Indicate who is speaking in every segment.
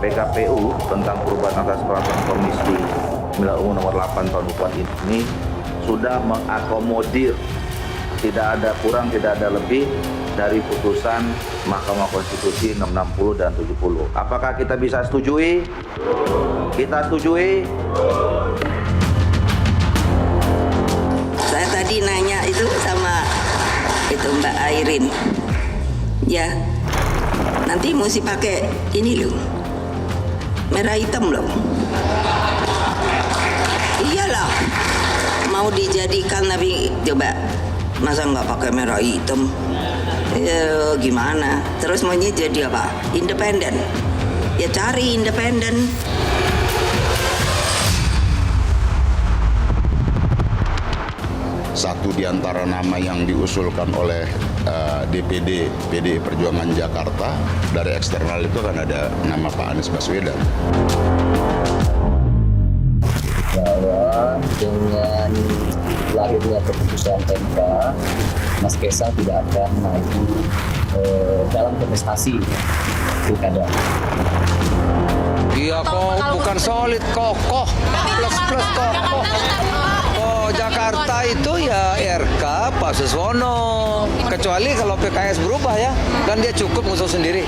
Speaker 1: PKPU tentang perubahan atas peraturan Komisi Pemilihan Umum nomor 8 tahun 2000 ini sudah mengakomodir, tidak ada kurang, tidak ada lebih dari putusan Mahkamah Konstitusi 660 dan 70. Apakah kita bisa setujui? Kita setujui?
Speaker 2: Saya tadi nanya itu sama itu Mbak Airin. Ya, nanti mesti pakai ini loh, merah hitam loh. Iyalah, mau dijadikan tapi coba masa nggak pakai merah hitam? Ya, gimana? Terus maunya jadi apa? Independen? Ya cari independen.
Speaker 3: Satu di antara nama yang diusulkan oleh DPD PDI Perjuangan Jakarta dari eksternal itu kan ada nama Pak Anies Baswedan.
Speaker 4: Bahwa dengan lahirnya keputusan MK, Mas Kaisang tidak akan maju dalam kontestasi pilkada.
Speaker 5: Iya kok bukan solid, kokoh, plus kokoh. Oh Jakarta itu ya RK Pak Suswono. Kecuali kalau PKS berubah ya, dan dia cukup ngusung sendiri.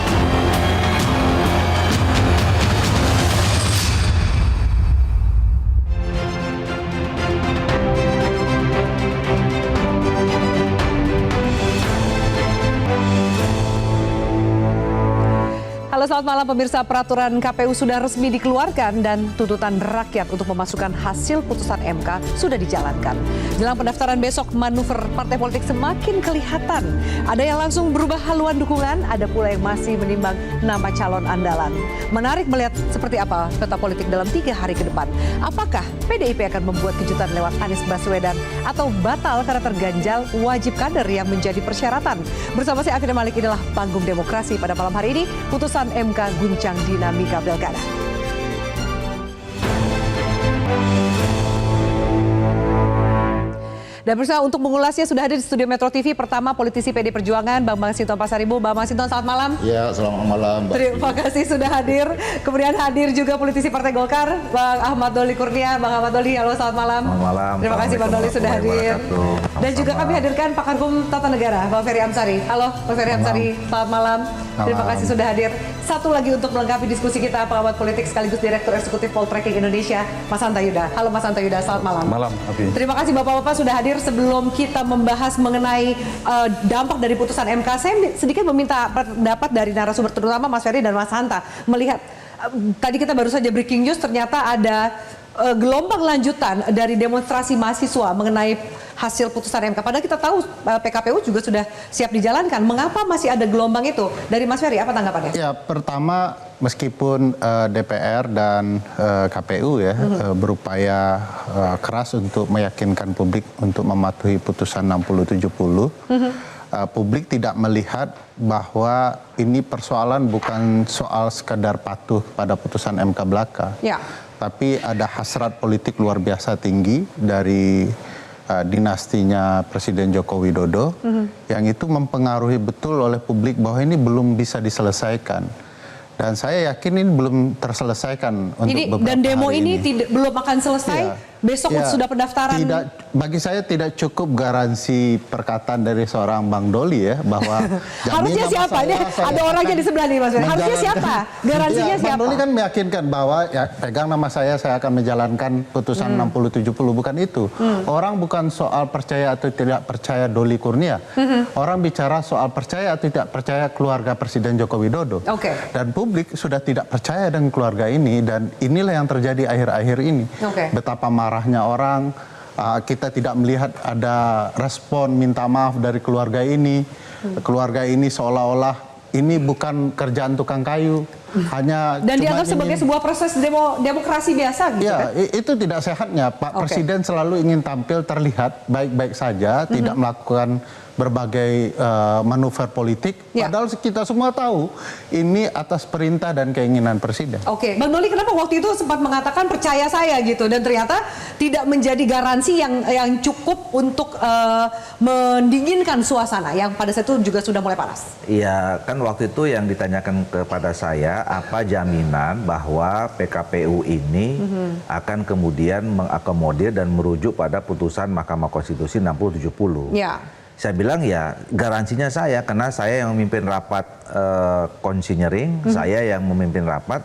Speaker 6: Halo, selamat malam pemirsa. Peraturan KPU sudah resmi dikeluarkan dan tuntutan rakyat untuk memasukkan hasil putusan MK sudah dijalankan. Jelang pendaftaran besok, manuver partai politik semakin kelihatan. Ada yang langsung berubah haluan dukungan, ada pula yang masih menimbang nama calon andalan. Menarik melihat seperti apa peta politik dalam 3 hari ke depan. Apakah PDIP akan membuat kejutan lewat Anies Baswedan atau batal karena terganjal wajib kader yang menjadi persyaratan? Bersama saya Afina Malik, inilah Panggung Demokrasi pada malam hari ini. Putusan MK guncang dinamika pilkada. Dan berusaha untuk mengulasnya sudah hadir di studio Metro TV. Pertama, politisi PD Perjuangan, Bang Masinton Pasaribu. Bang Masinton, selamat malam.
Speaker 3: Ya, selamat malam, Mbak.
Speaker 6: Terima kasih sudah hadir. Kemudian hadir juga politisi Partai Golkar, Bang Ahmad Doli Kurnia. Bang Ahmad Doli, halo, selamat malam.
Speaker 1: Selamat malam.
Speaker 6: Terima kasih Bang Doli sudah hadir. Dan juga kami hadirkan pakar hukum tata negara, Bang Ferry Amsari. Halo, Bang Ferry Amsari, selamat malam. Terima kasih sudah hadir. Satu lagi untuk melengkapi diskusi kita, pengamat politik sekaligus Direktur Eksekutif Poltreking Indonesia, Mas Hanta Yuda. Halo Mas Hanta Yuda, selamat malam.
Speaker 7: Malam, Abi.
Speaker 6: Terima kasih Bapak-Bapak sudah hadir. Sebelum kita membahas mengenai dampak dari putusan MK, saya sedikit meminta pendapat dari narasumber, terutama Mas Ferry dan Mas Hanta. Melihat tadi kita baru saja breaking news, ternyata ada gelombang lanjutan dari demonstrasi mahasiswa mengenai hasil putusan MK. Padahal kita tahu PKPU juga sudah siap dijalankan. Mengapa masih ada gelombang itu? Dari Mas Ferry, apa tanggapannya?
Speaker 7: Ya, pertama meskipun DPR dan KPU ya berupaya keras untuk meyakinkan publik untuk mematuhi putusan 60-70, publik tidak melihat bahwa ini persoalan bukan soal sekadar patuh pada putusan MK belaka.
Speaker 6: Ya.
Speaker 7: Tapi ada hasrat politik luar biasa tinggi dari dinastinya Presiden Joko Widodo yang itu mempengaruhi betul oleh publik bahwa ini belum bisa diselesaikan. Dan saya yakin ini belum terselesaikan untuk beberapa
Speaker 6: dan demo
Speaker 7: hari
Speaker 6: ini belum akan selesai.
Speaker 7: Ya.
Speaker 6: Besok sudah pendaftaran.
Speaker 7: Bagi saya tidak cukup garansi perkataan dari seorang Bang Doli ya bahwa
Speaker 6: harusnya siapa? Ini ada orangnya di sebelah nih Mas Ferry. Harusnya siapa? Garansinya siapa?
Speaker 7: Bang Doli kan meyakinkan bahwa ya pegang nama saya akan menjalankan putusan 60-70, bukan itu. Orang bukan soal percaya atau tidak percaya Doli Kurnia. Orang bicara soal percaya atau tidak percaya keluarga Presiden Joko Widodo. Dan publik sudah tidak percaya dengan keluarga ini, dan inilah yang terjadi akhir-akhir ini. Betapa marahnya orang. Kita tidak melihat ada respon minta maaf dari keluarga ini. Keluarga ini seolah-olah ini bukan kerjaan tukang kayu. Dan
Speaker 6: dianggap sebagai sebuah proses demokrasi biasa gitu
Speaker 7: ya,
Speaker 6: kan?
Speaker 7: Itu tidak sehatnya. Pak Presiden selalu ingin tampil terlihat baik-baik saja, tidak melakukan berbagai manuver politik.
Speaker 6: Ya.
Speaker 7: Padahal kita semua tahu ini atas perintah dan keinginan presiden.
Speaker 6: Oke, Bang Doli, kenapa waktu itu sempat mengatakan percaya saya gitu, dan ternyata tidak menjadi garansi yang cukup untuk mendinginkan suasana yang pada saat itu juga sudah mulai panas?
Speaker 1: Iya, kan waktu itu yang ditanyakan kepada saya, apa jaminan bahwa PKPU ini akan kemudian mengakomodir dan merujuk pada putusan Mahkamah Konstitusi 60/70.
Speaker 6: Ya.
Speaker 1: Saya bilang ya garansinya saya, karena saya yang memimpin rapat konsinyering, saya yang memimpin rapat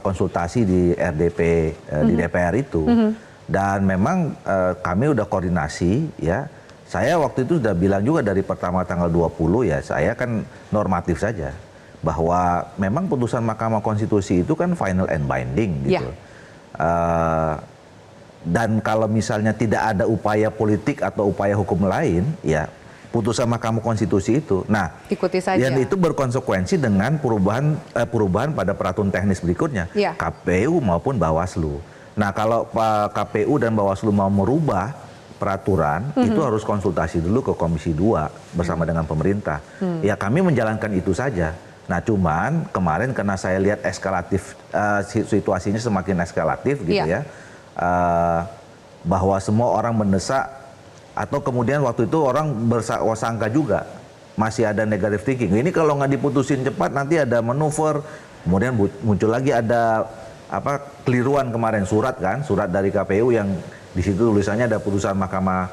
Speaker 1: konsultasi di RDP di DPR itu, dan memang kami udah koordinasi ya. Saya waktu itu sudah bilang juga dari pertama tanggal 20 ya, saya kan normatif saja bahwa memang putusan Mahkamah Konstitusi itu kan final and binding gitu. Dan kalau misalnya tidak ada upaya politik atau upaya hukum lain, ya putusan Mahkamah Konstitusi itu, nah
Speaker 6: ikuti saja.
Speaker 1: yang itu berkonsekuensi dengan perubahan pada peraturan teknis berikutnya,
Speaker 6: Ya.
Speaker 1: KPU maupun Bawaslu. Nah kalau KPU dan Bawaslu mau merubah peraturan, itu harus konsultasi dulu ke Komisi 2 bersama dengan pemerintah. Ya kami menjalankan itu saja. Nah cuman kemarin karena saya lihat eskalatif, situasinya semakin eskalatif gitu ya. Bahwa semua orang mendesak, atau kemudian waktu itu orang bersangka juga masih ada negative thinking. Ini kalau nggak diputusin cepat nanti ada manuver, kemudian muncul lagi ada keliruan kemarin, surat dari KPU yang di situ tulisannya ada putusan Mahkamah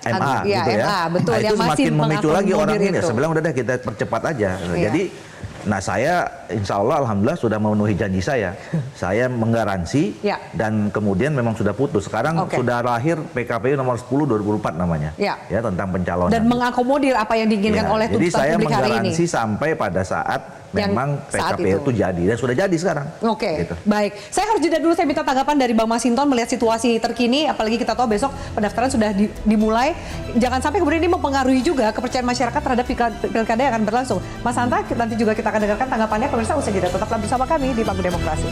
Speaker 1: MA gitu ya.
Speaker 6: MA, betul,
Speaker 1: nah, itu
Speaker 6: yang masih
Speaker 1: semakin memicu lagi orang ini.
Speaker 6: itu.
Speaker 1: Saya bilang udah deh kita percepat aja.
Speaker 6: Iya.
Speaker 1: Jadi nah saya insya Allah alhamdulillah sudah memenuhi janji saya. Saya menggaransi dan kemudian memang sudah putus. Sekarang sudah lahir PKPU nomor 10 2004 namanya. Ya tentang pencalonan.
Speaker 6: Dan mengakomodir apa yang diinginkan oleh tuntutan publik hari ini.
Speaker 1: Jadi saya menggaransi sampai pada saat memang PKPU itu jadi, dan sudah jadi sekarang.
Speaker 6: Oke,
Speaker 1: gitu.
Speaker 6: Baik. Saya harus jeda dulu, saya minta tanggapan dari Bang Masinton melihat situasi terkini, apalagi kita tahu besok pendaftaran sudah dimulai. Jangan sampai kemudian ini mempengaruhi juga kepercayaan masyarakat terhadap pilkada yang akan berlangsung. Mas Hanta, nanti juga kita akan dengarkan tanggapannya. Pemirsa, usai jeda tetaplah bersama kami di Panggung Demokrasi.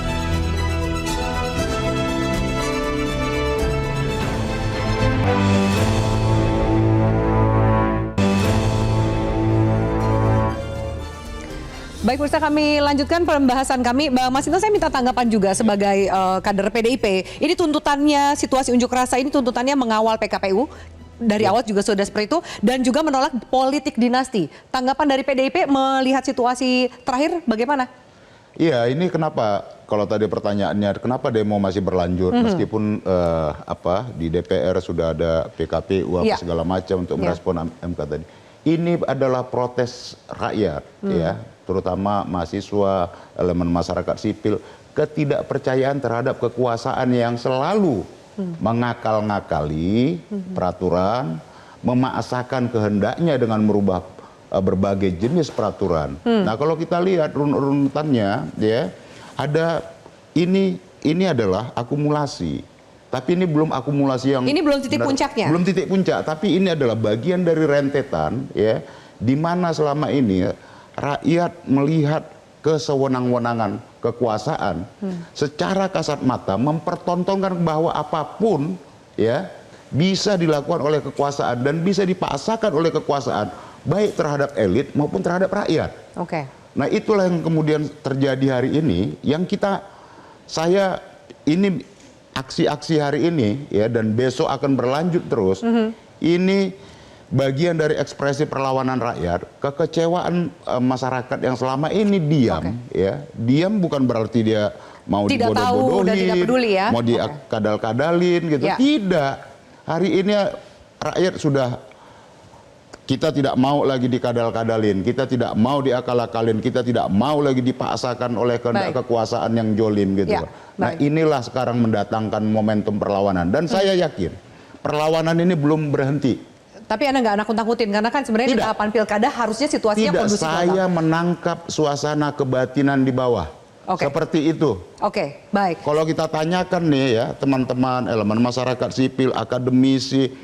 Speaker 6: Baik, pemirsa, kami lanjutkan pembahasan kami. Bang Masinton, saya minta tanggapan juga sebagai kader PDIP. Ini tuntutannya, situasi unjuk rasa ini tuntutannya mengawal PKPU. Dari awal juga sudah seperti itu, dan juga menolak politik dinasti. Tanggapan dari PDIP melihat situasi terakhir bagaimana?
Speaker 3: Iya, ini kenapa, kalau tadi pertanyaannya, kenapa demo masih berlanjut meskipun di DPR sudah ada PKPU segala macam untuk merespon MK tadi. Ini adalah protes rakyat, ya, terutama mahasiswa, elemen masyarakat sipil, ketidakpercayaan terhadap kekuasaan yang selalu mengakal-ngakali peraturan, memaksakan kehendaknya dengan merubah berbagai jenis peraturan. Nah, kalau kita lihat runutannya, ya, ada ini adalah akumulasi. Tapi ini belum akumulasi yang...
Speaker 6: Ini belum titik puncaknya?
Speaker 3: Belum titik puncak, tapi ini adalah bagian dari rentetan, ya, di mana selama ini rakyat melihat kesewenang-wenangan kekuasaan secara kasat mata mempertontonkan bahwa apapun, ya, bisa dilakukan oleh kekuasaan dan bisa dipaksakan oleh kekuasaan baik terhadap elit maupun terhadap rakyat.
Speaker 6: Oke.
Speaker 3: Nah, itulah yang kemudian terjadi hari ini, yang ini aksi-aksi hari ini, ya, dan besok akan berlanjut terus. Ini bagian dari ekspresi perlawanan rakyat, kekecewaan masyarakat yang selama ini diam, ya, diam bukan berarti dia mau dibodoh-bodohin, mau dikadal-kadalin gitu, tidak. Hari ini rakyat sudah, kita tidak mau lagi dikadal-kadalin, kita tidak mau diakal-akalin, kita tidak mau lagi dipaksakan oleh kehendak kekuasaan yang jolim gitu. Nah, inilah sekarang mendatangkan momentum perlawanan, dan saya yakin perlawanan ini belum berhenti.
Speaker 6: Tapi Anda nggak nakut-nakutin, karena kan sebenarnya di tahapan pilkada harusnya situasinya kondusif.
Speaker 3: Tidak, saya menangkap suasana kebatinan di bawah. Seperti itu.
Speaker 6: Oke, baik.
Speaker 3: Kalau kita tanyakan nih, ya, teman-teman elemen masyarakat sipil, akademisi,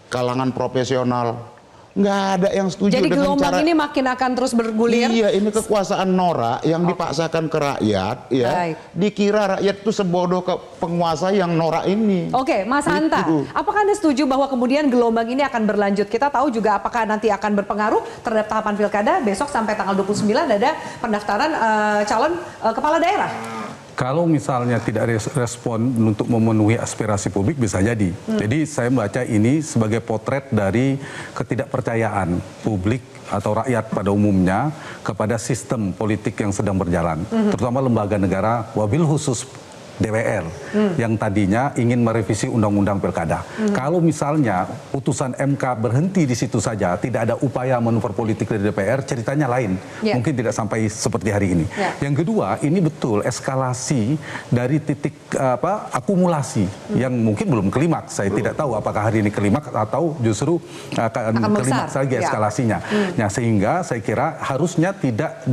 Speaker 3: kalangan profesional, Nggak ada yang setuju
Speaker 6: Jadi
Speaker 3: dengan
Speaker 6: gelombang
Speaker 3: cara
Speaker 6: ini makin akan terus bergulir.
Speaker 3: Iya, ini kekuasaan norak yang dipaksakan ke rakyat, ya.
Speaker 6: Baik.
Speaker 3: Dikira rakyat itu sebodoh ke penguasa yang norak ini.
Speaker 6: Oke, Mas Hanta,
Speaker 3: Itu.
Speaker 6: apakah Anda setuju bahwa kemudian gelombang ini akan berlanjut? Kita tahu juga apakah nanti akan berpengaruh terhadap tahapan pilkada besok sampai tanggal 29 ada pendaftaran calon kepala daerah.
Speaker 8: Kalau misalnya tidak respon untuk memenuhi aspirasi publik bisa jadi. Jadi saya membaca ini sebagai potret dari ketidakpercayaan publik atau rakyat pada umumnya kepada sistem politik yang sedang berjalan. Terutama lembaga negara, wabil khusus DPR yang tadinya ingin merevisi undang-undang pilkada. Kalau misalnya putusan MK berhenti di situ saja, tidak ada upaya manuver politik dari DPR, ceritanya lain.
Speaker 6: Yeah.
Speaker 8: Mungkin tidak sampai seperti hari ini.
Speaker 6: Yeah.
Speaker 8: Yang kedua, ini betul eskalasi dari titik akumulasi yang mungkin belum klimaks. Saya tidak tahu apakah hari ini klimaks atau justru akan klimaks lagi eskalasinya. Nah, sehingga saya kira harusnya tidak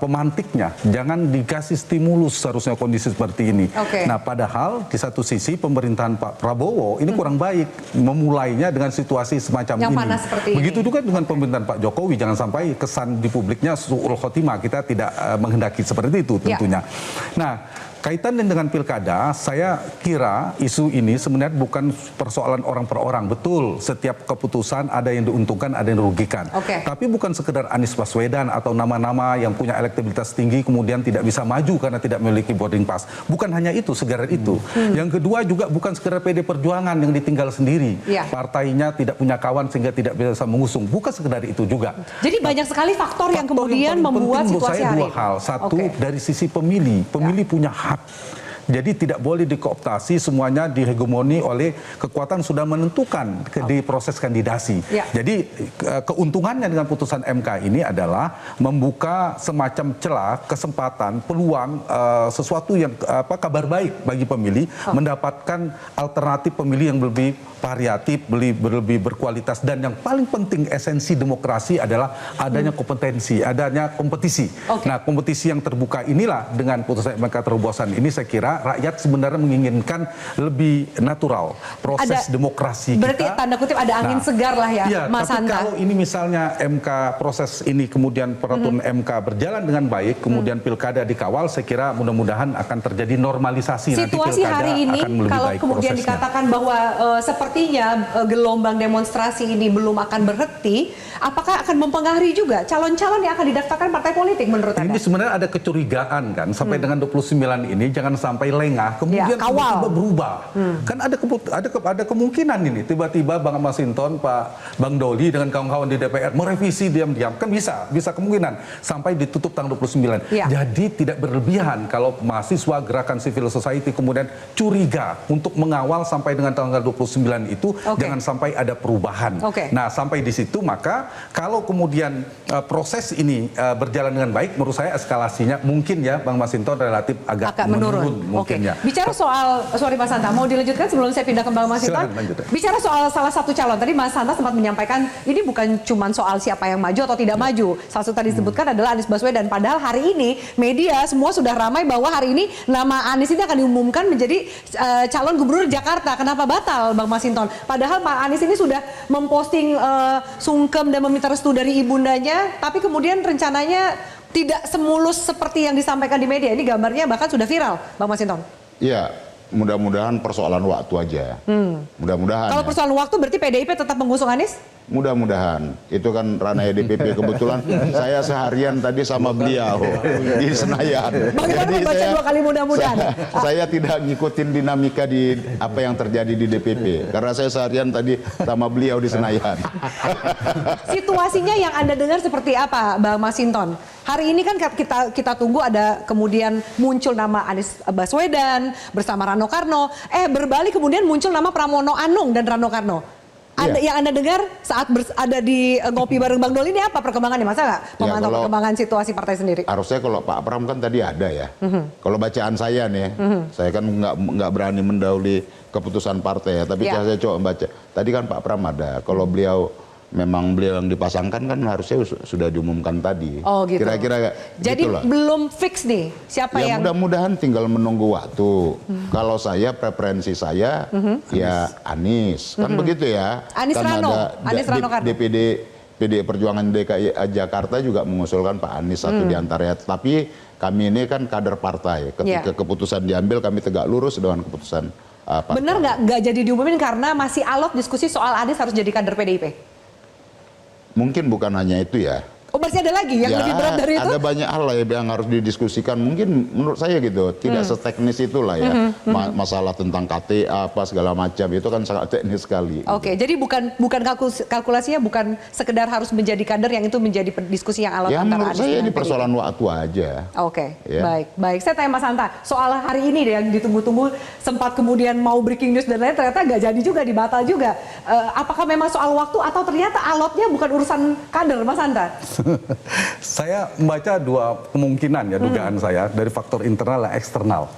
Speaker 8: pemantiknya, jangan dikasih stimulus seharusnya kondisi seperti ini.
Speaker 6: Okay.
Speaker 8: Nah, padahal di satu sisi pemerintahan Pak Prabowo ini kurang baik memulainya dengan situasi semacam
Speaker 6: yang
Speaker 8: ini.
Speaker 6: panas seperti
Speaker 8: Begitu
Speaker 6: ini.
Speaker 8: juga dengan pemerintahan Pak Jokowi, jangan sampai kesan di publiknya su'ul khotimah, kita tidak menghendaki seperti itu tentunya. Nah, kaitan dengan pilkada, saya kira isu ini sebenarnya bukan persoalan orang per orang. Betul, setiap keputusan ada yang diuntungkan, ada yang dirugikan.
Speaker 6: Okay.
Speaker 8: Tapi bukan sekedar Anies Baswedan atau nama-nama yang punya elektabilitas tinggi kemudian tidak bisa maju karena tidak memiliki boarding pass. Bukan hanya itu, sekedar itu. Yang kedua juga bukan sekedar PD Perjuangan yang ditinggal sendiri.
Speaker 6: Yeah.
Speaker 8: Partainya tidak punya kawan sehingga tidak bisa mengusung. Bukan sekedar itu juga.
Speaker 6: Jadi banyak sekali faktor yang kemudian
Speaker 8: paling
Speaker 6: membuat
Speaker 8: penting menurut
Speaker 6: situasi
Speaker 8: saya
Speaker 6: hari
Speaker 8: dua
Speaker 6: ini.
Speaker 8: hal. Satu,
Speaker 6: Oke.
Speaker 8: dari sisi pemilih. Pemilih punya hak. Jadi tidak boleh dikooptasi, semuanya dihegemoni oleh kekuatan sudah menentukan di proses kandidasi.
Speaker 6: Ya.
Speaker 8: Jadi keuntungannya dengan putusan MK ini adalah membuka semacam celah, kesempatan, peluang sesuatu yang kabar baik bagi pemilih mendapatkan alternatif pemilih yang lebih variatif, lebih berkualitas, dan yang paling penting esensi demokrasi adalah adanya kompetensi, adanya kompetisi.
Speaker 6: Oke.
Speaker 8: Nah, kompetisi yang terbuka inilah dengan putusan MK terobosan ini saya kira rakyat sebenarnya menginginkan lebih natural proses demokrasi
Speaker 6: berarti
Speaker 8: kita.
Speaker 6: tanda kutip ada angin segar lah ya,
Speaker 8: Iya,
Speaker 6: Mas
Speaker 8: tapi
Speaker 6: Hanta.
Speaker 8: kalau ini misalnya MK proses ini kemudian peraturan MK berjalan dengan baik, kemudian pilkada dikawal, saya kira mudah-mudahan akan terjadi normalisasi.
Speaker 6: Situasi
Speaker 8: nanti pilkada
Speaker 6: hari ini
Speaker 8: akan lebih
Speaker 6: kalau
Speaker 8: baik
Speaker 6: kemudian
Speaker 8: prosesnya.
Speaker 6: dikatakan bahwa sepertinya gelombang demonstrasi ini belum akan berhenti, apakah akan mempengaruhi juga calon-calon yang akan didaftarkan partai politik menurut Anda?
Speaker 8: Ini sebenarnya ada kecurigaan kan sampai dengan 29 ini jangan sampai lengah kemudian
Speaker 6: Ya, kawal.
Speaker 8: tiba-tiba berubah. Kan ada kemungkinan ini tiba-tiba Bang Masinton, Pak Bang Doli dengan kawan-kawan di DPR merevisi diam-diam, kan bisa kemungkinan sampai ditutup tanggal 29.
Speaker 6: Ya.
Speaker 8: Jadi tidak berlebihan kalau mahasiswa gerakan civil society kemudian curiga untuk mengawal sampai dengan tanggal 29 itu.
Speaker 6: Oke.
Speaker 8: Jangan sampai ada perubahan.
Speaker 6: Oke.
Speaker 8: Nah, sampai di situ maka kalau kemudian proses ini berjalan dengan baik, menurut saya eskalasinya mungkin ya Bang Masinton relatif agak menurun mungkin ya.
Speaker 6: Bicara soal, sorry Mas Hanta, mau dilanjutkan sebelum saya pindah ke Bang Masinton?
Speaker 8: Silakan, lanjut.
Speaker 6: Bicara soal salah satu calon, tadi Mas Hanta sempat menyampaikan ini bukan cuma soal siapa yang maju atau tidak maju. Salah satu tadi disebutkan adalah Anies Baswedan. Padahal hari ini media semua sudah ramai bahwa hari ini nama Anies ini akan diumumkan menjadi calon gubernur Jakarta. Kenapa batal Bang Masinton? Padahal Pak Anies ini sudah memposting sungkem dan meminta restu dari ibundanya, tapi kemudian rencananya tidak semulus seperti yang disampaikan di media. Ini gambarnya bahkan sudah viral, Bang Masinton.
Speaker 3: Ya, mudah-mudahan persoalan waktu aja. Mudah-mudahan.
Speaker 6: Kalau
Speaker 3: ya.
Speaker 6: persoalan waktu berarti PDIP tetap mengusung Anies?
Speaker 3: Mudah-mudahan. Itu kan ranah DPP. Kebetulan saya seharian tadi sama beliau di Senayan.
Speaker 6: Bagaimana membaca dua kali mudah-mudahan?
Speaker 3: Saya tidak ngikutin dinamika di apa yang terjadi di DPP. Karena saya seharian tadi sama beliau di Senayan.
Speaker 6: Situasinya yang Anda dengar seperti apa, Bang Masinton? Hari ini kan kita tunggu ada kemudian muncul nama Anies Baswedan bersama Rano Karno. Berbalik kemudian muncul nama Pramono Anung dan Rano Karno. Yang Anda dengar saat ada di ngopi bareng Bang Doli ini apa perkembangannya? Masa nggak memantau perkembangan situasi partai sendiri?
Speaker 3: Harusnya kalau Pak Pram kan tadi ada ya. Kalau bacaan saya nih, saya kan nggak berani mendahului keputusan partai ya. Tapi saya coba baca. Tadi kan Pak Pram ada. Kalau beliau yang dipasangkan kan harusnya sudah diumumkan tadi.
Speaker 6: Oh gitu.
Speaker 3: Kira-kira
Speaker 6: jadi
Speaker 3: gitulah.
Speaker 6: belum fix nih siapa
Speaker 3: ya,
Speaker 6: yang...
Speaker 3: mudah-mudahan tinggal menunggu waktu. Kalau saya preferensi saya ya Anies. Kan begitu ya.
Speaker 6: Anies
Speaker 3: kan
Speaker 6: Rano.
Speaker 3: ada
Speaker 6: Anies Rano Karno.
Speaker 3: DPD PDI Perjuangan DKI Jakarta juga mengusulkan Pak Anies satu di antaranya. Tapi kami ini kan kader partai. Ketika keputusan diambil kami tegak lurus dengan keputusan partai.
Speaker 6: Benar nggak jadi diumumin karena masih alot diskusi soal Anies harus jadi kader PDIP?
Speaker 3: Mungkin bukan hanya itu ya.
Speaker 6: Oh, masih ada lagi yang lebih berat dari itu?
Speaker 3: Ada banyak hal lah yang harus didiskusikan. Mungkin menurut saya gitu, tidak seteknis itulah ya. Masalah tentang KTA apa segala macam itu kan sangat teknis sekali.
Speaker 6: Oke, jadi bukan kalkulasinya bukan sekedar harus menjadi kader yang itu menjadi diskusi yang alot
Speaker 3: Ya
Speaker 6: antara
Speaker 3: menurut
Speaker 6: Anies
Speaker 3: saya
Speaker 6: dengan
Speaker 3: ini
Speaker 6: PDIP.
Speaker 3: persoalan waktu aja.
Speaker 6: Oke,
Speaker 3: Ya.
Speaker 6: baik. Saya tanya Mas Hanta, soal hari ini deh yang ditunggu-tunggu sempat kemudian mau breaking news dan lain ternyata nggak jadi juga, dibatal juga. Apakah memang soal waktu atau ternyata alotnya bukan urusan kader, Mas Hanta?
Speaker 8: Saya membaca dua kemungkinan ya dugaan saya dari faktor internal dan eksternal.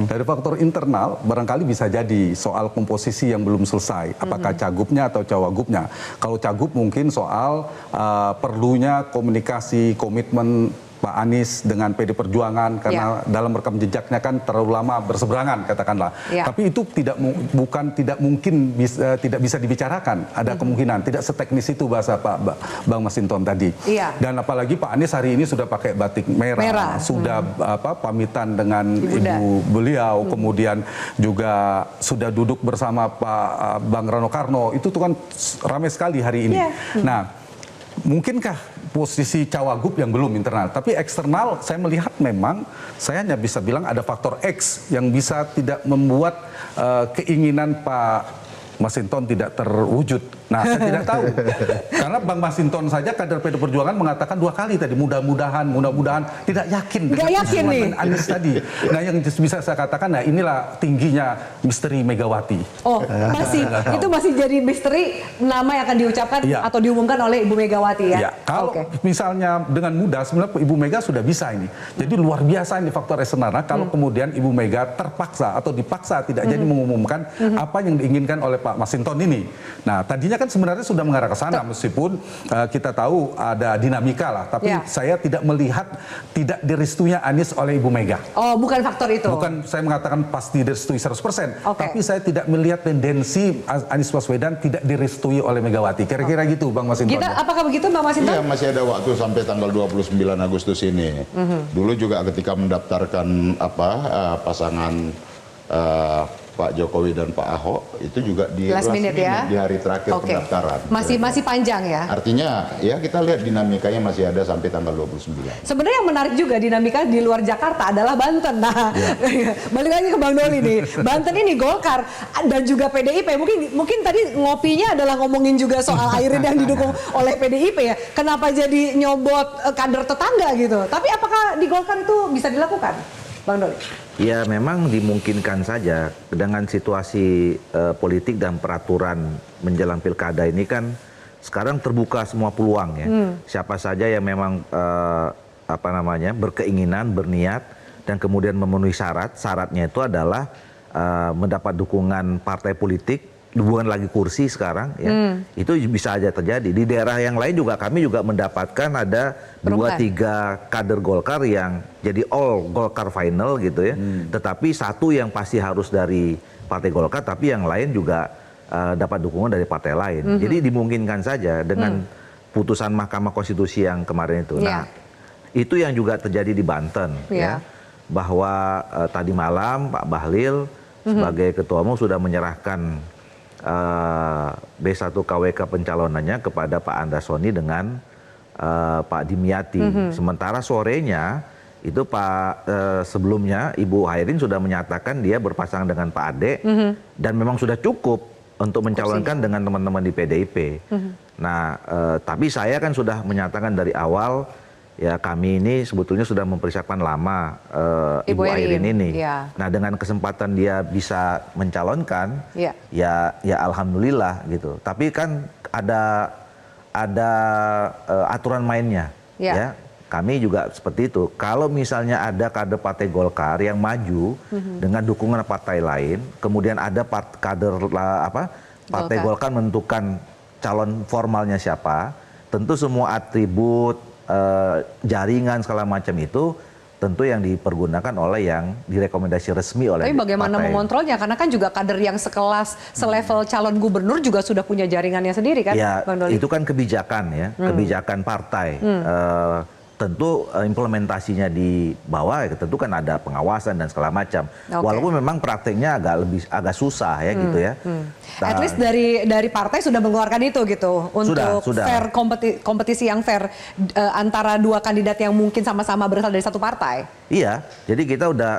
Speaker 8: Dari faktor internal barangkali bisa jadi soal komposisi yang belum selesai, apakah cagupnya atau cawagupnya. Kalau cagup mungkin soal perlunya komunikasi, komitmen Pak Anies dengan PD Perjuangan karena dalam rekam jejaknya kan terlalu lama berseberangan katakanlah. Tapi itu tidak mungkin tidak bisa dibicarakan. Ada kemungkinan tidak seteknis itu bahasa Bang Masinton tadi. Dan apalagi Pak Anies hari ini sudah pakai batik merah. Sudah pamitan dengan ibu beliau, kemudian juga sudah duduk bersama Pak Bang Rano Karno. Itu tuh kan ramai sekali hari ini. Nah, mungkinkah posisi cawagup yang belum internal, tapi eksternal saya melihat memang saya hanya bisa bilang ada faktor X yang bisa tidak membuat keinginan Pak Masinton tidak terwujud. Nah, saya tidak tahu. Karena Bang Masinton saja kader PD Perjuangan mengatakan 2 kali tadi mudah-mudahan tidak yakin dengan Anies tadi. Nah, yang bisa saya katakan, nah inilah tingginya misteri Megawati.
Speaker 6: Oh, itu masih jadi misteri nama yang akan diucapkan atau diumumkan oleh Ibu Megawati ya?
Speaker 8: Kalau misalnya dengan mudah sebenarnya Ibu Mega sudah bisa ini. Jadi luar biasa ini faktor eksternal kalau kemudian Ibu Mega terpaksa atau dipaksa tidak jadi mengumumkan apa yang diinginkan oleh Pak Masinton ini. Nah, tadinya kan sebenarnya sudah mengarah ke sana meskipun kita tahu ada dinamika lah, tapi saya tidak melihat tidak direstuinya Anies oleh Ibu Mega.
Speaker 6: Oh, bukan faktor itu.
Speaker 8: Bukan saya mengatakan pasti direstui 100%, tapi saya tidak melihat tendensi Anies Baswedan tidak direstui oleh Megawati. Kira-kira gitu Bang Masinton.
Speaker 6: Apakah begitu Bang Masinton?
Speaker 3: Iya, masih ada waktu sampai tanggal 29 Agustus ini. Dulu juga ketika mendaftarkan pasangan Pak Jokowi dan Pak Ahok itu juga di last minute di hari terakhir pendaftaran.
Speaker 6: Masih panjang ya.
Speaker 3: Artinya ya kita lihat dinamikanya masih ada sampai tanggal 29.
Speaker 6: Sebenarnya yang menarik juga dinamika di luar Jakarta adalah Banten. Nah, balik lagi ke Bang Doli nih. Banten ini Golkar dan juga PDIP. Mungkin tadi ngopinya adalah ngomongin juga soal Airin yang didukung oleh PDIP ya. Kenapa jadi nyobot kader tetangga gitu? Tapi apakah di Golkar itu bisa dilakukan, Bang Doli?
Speaker 1: Ya memang dimungkinkan saja dengan situasi politik dan peraturan menjelang pilkada ini kan sekarang terbuka semua peluang ya. Siapa saja yang memang berkeinginan, berniat dan kemudian memenuhi syaratnya itu adalah mendapat dukungan partai politik, bukan lagi kursi sekarang ya. Itu bisa aja terjadi. Di daerah yang lain juga kami juga mendapatkan ada 2-3 kader Golkar yang jadi all Golkar final gitu ya. Tetapi satu yang pasti harus dari Partai Golkar, tapi yang lain juga dapat dukungan dari partai lain. Jadi dimungkinkan saja dengan putusan Mahkamah Konstitusi yang kemarin itu. Nah, itu yang juga terjadi di Banten ya. Bahwa tadi malam Pak Bahlil sebagai ketua umum sudah menyerahkan B1 KWK pencalonannya kepada Pak Andasoni dengan Pak Dimyati. Sementara sorenya itu sebelumnya Ibu Airin sudah menyatakan dia berpasangan dengan Pak Ade dan memang sudah cukup untuk mencalonkan dengan teman-teman di PDIP. Nah, tapi saya kan sudah menyatakan dari awal ya kami ini sebetulnya sudah mempersiapkan lama Ibu Airin ini. Nah, dengan kesempatan dia bisa mencalonkan, ya alhamdulillah gitu. Tapi kan ada aturan mainnya, ya. Kami juga seperti itu. Kalau misalnya ada kader Partai Golkar yang maju dengan dukungan partai lain, kemudian ada kader Partai Golkar menentukan calon formalnya siapa, tentu semua atribut jaringan segala macam itu tentu yang dipergunakan oleh yang direkomendasi resmi oleh
Speaker 6: Tapi bagaimana
Speaker 1: partai.
Speaker 6: mengontrolnya? Karena kan juga kader yang sekelas, selevel calon gubernur juga sudah punya jaringannya sendiri kan,
Speaker 1: Ya,
Speaker 6: Bang Doli?
Speaker 1: itu kan kebijakan ya, kebijakan partai. Tentu implementasinya di bawah ya, tentu kan ada pengawasan dan segala macam.
Speaker 6: Oke.
Speaker 1: Walaupun memang prakteknya agak susah ya gitu ya. Nah,
Speaker 6: At least dari partai sudah mengeluarkan itu gitu untuk
Speaker 1: Sudah.
Speaker 6: fair kompetisi yang fair antara dua kandidat yang mungkin sama-sama berasal dari satu partai.
Speaker 1: Iya, jadi kita udah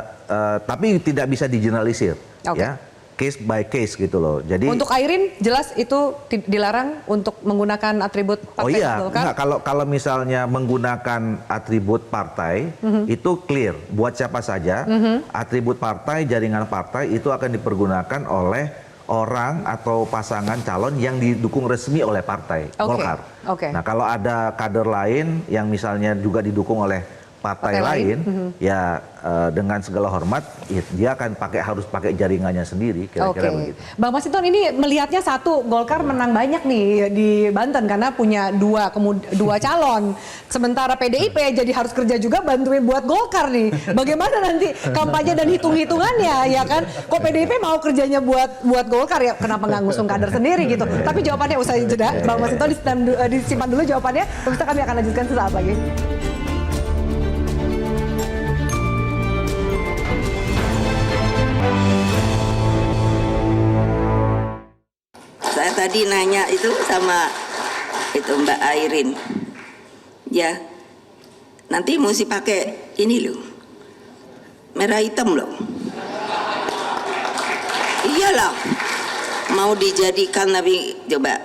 Speaker 1: tapi tidak bisa digeneralisir
Speaker 6: Oke.
Speaker 1: ya. Case by case gitu loh. Jadi
Speaker 6: Untuk Airin jelas itu dilarang untuk menggunakan atribut partai.
Speaker 1: Oh iya,
Speaker 6: betul kan?
Speaker 1: enggak, kalau misalnya menggunakan atribut partai itu clear buat siapa saja. Atribut partai, jaringan partai itu akan dipergunakan oleh orang atau pasangan calon yang didukung resmi oleh partai Golkar.
Speaker 6: Oke.
Speaker 1: Nah, kalau ada kader lain yang misalnya juga didukung oleh partai lain, ya dengan segala hormat ya, dia akan harus pakai jaringannya sendiri, kira-kira begitu.
Speaker 6: Bang Masinton, ini melihatnya satu, Golkar menang banyak nih di Banten karena punya dua calon. Sementara PDIP jadi harus kerja juga bantuin buat Golkar nih. Bagaimana nanti kampanye dan hitung-hitungannya ya kan? Kok PDIP mau kerjanya buat Golkar ya? Kenapa nggak ngusung kader sendiri gitu? Tapi jawabannya usai jeda. Bang Masinton disimpan dulu jawabannya. Pemirsa, kami akan lanjutkan sesaat lagi.
Speaker 2: Saya tadi nanya itu sama itu Mbak Airin. Ya, nanti mesti pakai ini loh, merah hitam loh. Iyalah, mau dijadikan tapi coba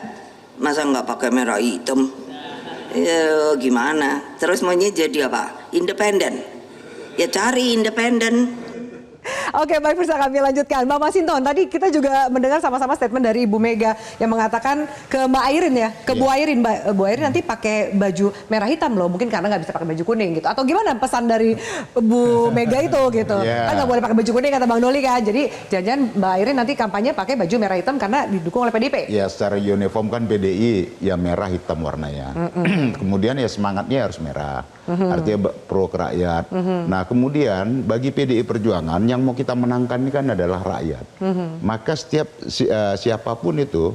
Speaker 2: masa nggak pakai merah hitam? Ya gimana? Terus maunya jadi apa? Independen? Ya cari independen.
Speaker 6: Oke, baik, pemirsa, kami lanjutkan. Bang Masinton, tadi kita juga mendengar sama-sama statement dari Ibu Mega yang mengatakan ke Mbak Airin ya, ke Bu Airin, Bu Airin nanti pakai baju merah hitam loh, mungkin karena nggak bisa pakai baju kuning gitu. Atau gimana pesan dari Bu Mega itu gitu? Kan nggak boleh pakai baju kuning kata Bang Doli kan. Jadi jangan Mbak Airin nanti kampanye pakai baju merah hitam karena didukung oleh PDIP.
Speaker 3: Ya, secara uniform kan PDI ya merah hitam warnanya. Kemudian ya semangatnya harus merah. Artinya pro kerakyat. Nah, kemudian bagi PDI Perjuangan yang mau kita menangkan ini kan adalah rakyat. Maka siapapun itu,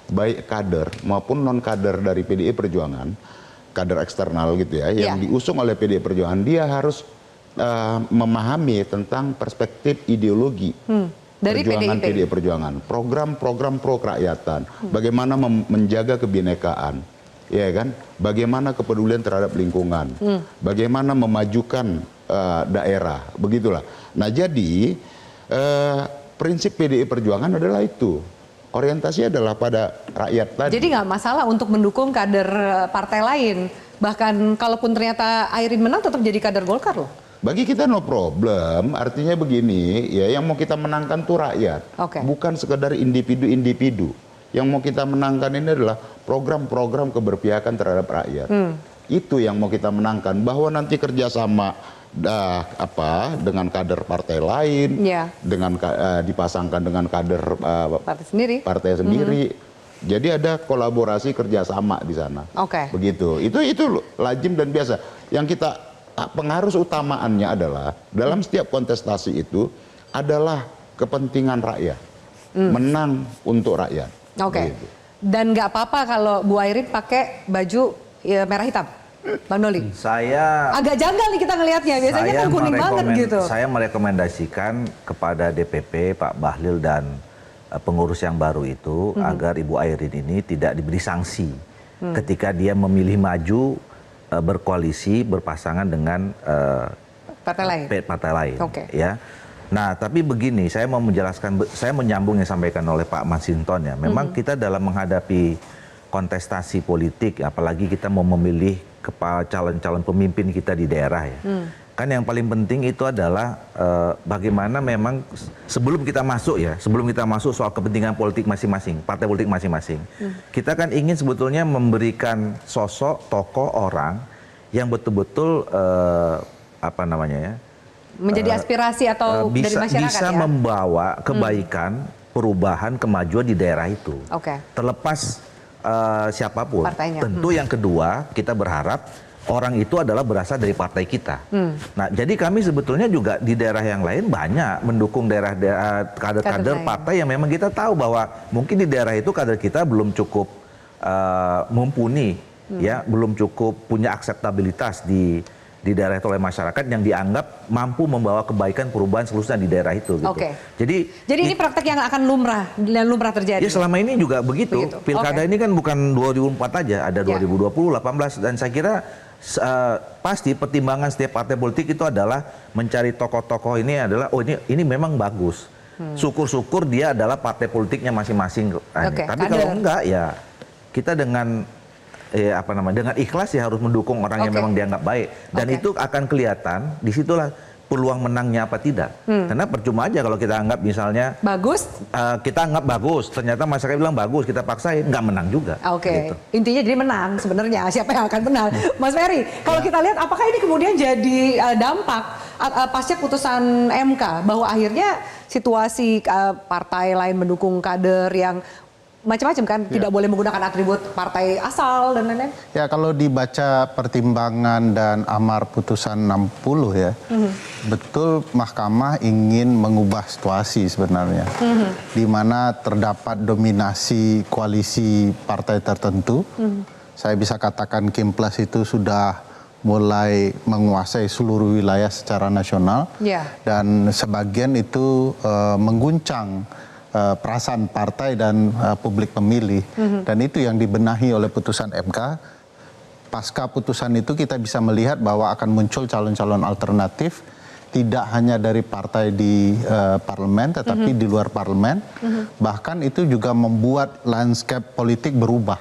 Speaker 3: baik kader maupun non kader dari PDI Perjuangan, kader eksternal gitu ya, yang diusung oleh PDI Perjuangan, dia harus memahami tentang perspektif ideologi
Speaker 6: dari
Speaker 3: perjuangan
Speaker 6: PDIP.
Speaker 3: PDI Perjuangan, program-program pro kerakyatan, bagaimana menjaga kebinekaan, ya kan, bagaimana kepedulian terhadap lingkungan, bagaimana memajukan daerah, begitulah. Nah, jadi prinsip PDI Perjuangan adalah itu, orientasi adalah pada rakyat tadi.
Speaker 6: Jadi nggak masalah untuk mendukung kader partai lain. Bahkan kalaupun ternyata Airin menang tetap jadi kader Golkar loh.
Speaker 3: Bagi kita no problem, artinya begini, ya yang mau kita menangkan tuh rakyat, bukan sekedar individu-individu. Yang mau kita menangkan ini adalah program-program keberpihakan terhadap rakyat. Itu yang mau kita menangkan, bahwa nanti kerjasama dengan kader partai lain, dengan dipasangkan dengan kader partai sendiri. Jadi ada kolaborasi kerjasama di sana. Begitu. Itu lazim dan biasa. Yang kita pengaruh utamaannya adalah dalam setiap kontestasi itu adalah kepentingan rakyat, menang untuk rakyat. Begitu.
Speaker 6: Dan nggak apa-apa kalau Bu Airin pakai baju merah hitam, Bang Doli.
Speaker 1: Saya
Speaker 6: agak janggal nih kita ngelihatnya, biasanya kan kuning banget gitu.
Speaker 1: Saya merekomendasikan kepada DPP, Pak Bahlil dan pengurus yang baru itu agar Ibu Airin ini tidak diberi sanksi ketika dia memilih maju berkoalisi berpasangan dengan partai lain. Ya. Nah, tapi begini, saya mau menjelaskan, saya menyambung yang disampaikan oleh Pak Masinton ya. Memang kita dalam menghadapi kontestasi politik, apalagi kita mau memilih calon-calon pemimpin kita di daerah ya. Kan yang paling penting itu adalah bagaimana memang sebelum kita masuk soal kepentingan politik masing-masing, partai politik masing-masing. Kita kan ingin sebetulnya memberikan sosok tokoh orang yang betul-betul
Speaker 6: menjadi aspirasi atau dari masyarakat
Speaker 1: bisa
Speaker 6: ya?
Speaker 1: membawa kebaikan, perubahan, kemajuan di daerah itu. Terlepas siapapun.
Speaker 6: Partainya.
Speaker 1: Tentu yang kedua kita berharap orang itu adalah berasal dari partai kita. Nah, jadi kami sebetulnya juga di daerah yang lain banyak mendukung kader-kader partai yang memang kita tahu bahwa mungkin di daerah itu kader kita belum cukup mumpuni, ya, belum cukup punya akseptabilitas di daerah itu oleh masyarakat yang dianggap mampu membawa kebaikan perubahan seluruhnya di daerah itu. Gitu. Jadi
Speaker 6: ini praktek yang akan lumrah terjadi.
Speaker 1: Ya selama ini juga begitu. Pilkada ini kan bukan 2004 aja, ada 2020, 18, dan saya kira pasti pertimbangan setiap partai politik itu adalah mencari tokoh-tokoh ini adalah ini memang bagus. Syukur-syukur dia adalah partai politiknya masing-masing. Tapi kalau enggak ya kita dengan dengan ikhlas ya harus mendukung orang yang memang dianggap baik, dan itu akan kelihatan disitulah peluang menangnya apa tidak. Karena percuma aja kalau kita anggap misalnya
Speaker 6: bagus,
Speaker 1: kita anggap bagus, ternyata masyarakat bilang bagus, kita paksain, nggak menang juga. Gitu.
Speaker 6: Intinya jadi menang sebenarnya, siapa yang akan menang. Mas Ferry, kalau kita lihat apakah ini kemudian jadi dampak pasca putusan MK bahwa akhirnya situasi partai lain mendukung kader yang macam-macam kan, tidak boleh menggunakan atribut partai asal dan lain-lain.
Speaker 7: Ya, kalau dibaca pertimbangan dan amar putusan 60 ya, betul Mahkamah ingin mengubah situasi sebenarnya, di mana terdapat dominasi koalisi partai tertentu. Saya bisa katakan Kim Plus itu sudah mulai menguasai seluruh wilayah secara nasional, dan sebagian itu mengguncang perasaan partai dan publik pemilih, dan itu yang dibenahi oleh putusan MK. Pasca putusan itu kita bisa melihat bahwa akan muncul calon-calon alternatif, tidak hanya dari partai di parlemen, tetapi di luar parlemen. Bahkan itu juga membuat landscape politik berubah.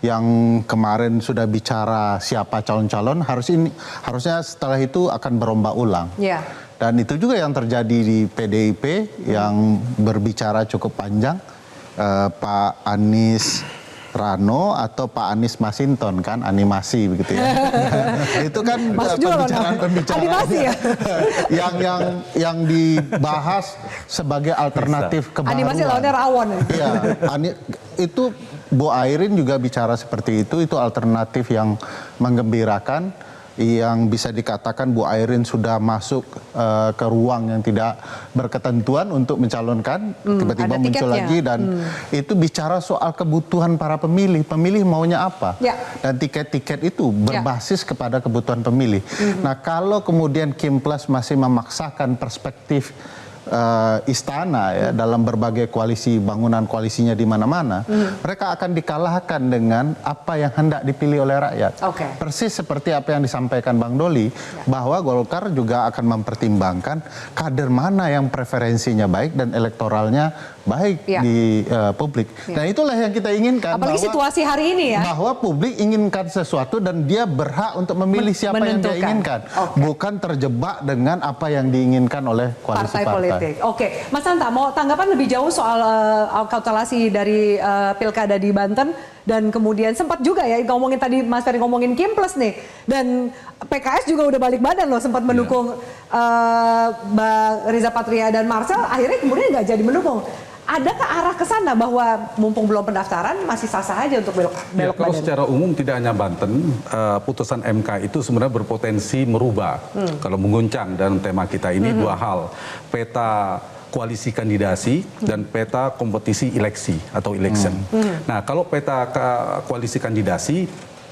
Speaker 7: Yang kemarin sudah bicara siapa calon-calon, harusnya setelah itu akan berombak ulang. Dan itu juga yang terjadi di PDIP yang berbicara cukup panjang, Pak Anies Rano atau Pak Anies Masinton kan, animasi begitu ya. Itu kan pembicaraan
Speaker 6: ya?
Speaker 7: yang dibahas sebagai alternatif kebaruan.
Speaker 6: Animasi lawannya rawon.
Speaker 7: Iya, itu Bu Airin juga bicara seperti itu alternatif yang menggembirakan, yang bisa dikatakan Bu Airin sudah masuk ke ruang yang tidak berketentuan untuk mencalonkan, tiba-tiba muncul lagi, dan itu bicara soal kebutuhan para pemilih maunya apa, dan tiket-tiket itu berbasis kepada kebutuhan pemilih. Nah, kalau kemudian Kim Plus masih memaksakan perspektif istana ya dalam berbagai koalisi, bangunan koalisinya di mana-mana, mereka akan dikalahkan dengan apa yang hendak dipilih oleh rakyat. Persis seperti apa yang disampaikan Bang Doli, bahwa Golkar juga akan mempertimbangkan kader mana yang preferensinya baik dan elektoralnya baik di publik. Nah, itulah yang kita inginkan.
Speaker 6: Apalagi situasi hari ini ya.
Speaker 7: Bahwa publik inginkan sesuatu dan dia berhak untuk memilih siapa yang dia inginkan. Bukan terjebak dengan apa yang diinginkan oleh koalisi partai.
Speaker 6: Oke, Mas Hanta mau tanggapan lebih jauh soal kalkulasi dari pilkada di Banten, dan kemudian sempat juga ya ngomongin tadi Mas Ferry ngomongin Kim Plus nih, dan PKS juga udah balik badan loh, sempat mendukung Mbak Riza Patria dan Marcel, akhirnya kemudian nggak jadi mendukung. Adakah arah ke sana bahwa mumpung belum pendaftaran masih sah-sah aja untuk belok
Speaker 8: kalau
Speaker 6: badan?
Speaker 8: secara umum tidak hanya Banten, putusan MK itu sebenarnya berpotensi merubah. Kalau mengguncang dalam tema kita ini dua hal, peta koalisi kandidasi dan peta kompetisi eleksi atau election. Nah, kalau peta koalisi kandidasi,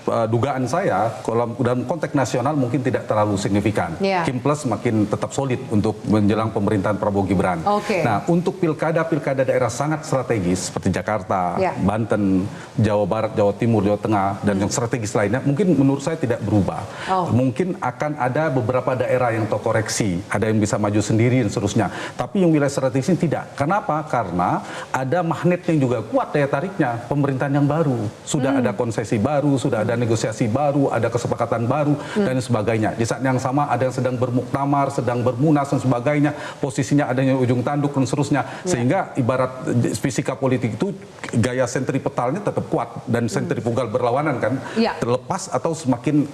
Speaker 8: dugaan saya kalau dalam konteks nasional mungkin tidak terlalu signifikan. Kim Plus makin tetap solid untuk menjelang pemerintahan Prabowo Gibran. Nah, untuk pilkada daerah sangat strategis seperti Jakarta, Banten, Jawa Barat, Jawa Timur, Jawa Tengah, dan yang strategis lainnya, mungkin menurut saya tidak berubah. Mungkin akan ada beberapa daerah yang terkoreksi, ada yang bisa maju sendiri dan seterusnya. Tapi yang wilayah strategis ini tidak. Kenapa? Karena ada magnet yang juga kuat daya tariknya, pemerintahan yang baru. Sudah ada konsesi baru, sudah ada negosiasi baru, ada kesepakatan baru, dan sebagainya. Di saat yang sama ada yang sedang bermuktamar, sedang bermunas dan sebagainya, posisinya adanya ujung tanduk dan seterusnya. Sehingga ibarat fisika politik itu gaya sentripetalnya tetap kuat dan sentrifugal berlawanan kan, terlepas atau semakin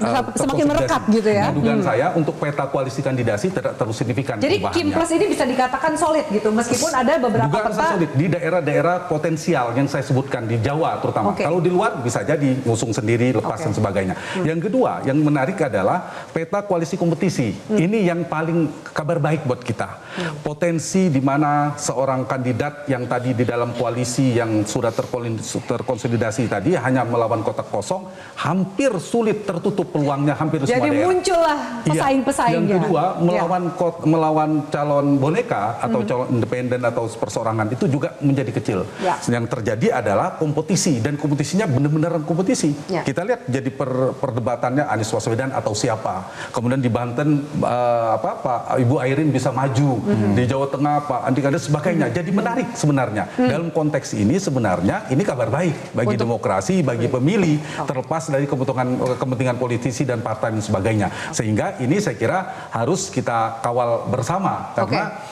Speaker 6: merekat gitu ya.
Speaker 8: Nah, dugaan saya untuk peta koalisi kandidasi tidak terlalu signifikan.
Speaker 6: Jadi Kim Plus ini bisa dikatakan solid gitu, meskipun ada beberapa
Speaker 8: dugaan
Speaker 6: peta
Speaker 8: solid di daerah-daerah potensial yang saya sebutkan di Jawa terutama. Kalau di luar bisa jadi ngusung sendiri, lepas PAS dan sebagainya. Yang kedua, yang menarik adalah peta koalisi kompetisi. Ini yang paling kabar baik buat kita. Potensi di mana seorang kandidat yang tadi di dalam koalisi yang sudah terkonsolidasi tadi hanya melawan kotak kosong, hampir sulit tertutup peluangnya hampir semua daerah.
Speaker 6: Jadi muncullah pesaing-pesaingnya.
Speaker 8: Yang kedua, melawan calon boneka atau calon independen atau perseorangan itu juga menjadi kecil. Yang terjadi adalah kompetisi, dan kompetisinya benar-benar kompetisi. Kita lihat jadi perdebatannya Anies Baswedan atau siapa. Kemudian di Banten Pak Ibu Airin bisa maju, di Jawa Tengah Pak Andika dan sebagainya. Jadi menarik sebenarnya. Dalam konteks ini sebenarnya ini kabar baik bagi demokrasi, bagi pemilih, terlepas dari kepentingan politisi dan partai dan sebagainya. Sehingga ini saya kira harus kita kawal bersama, karena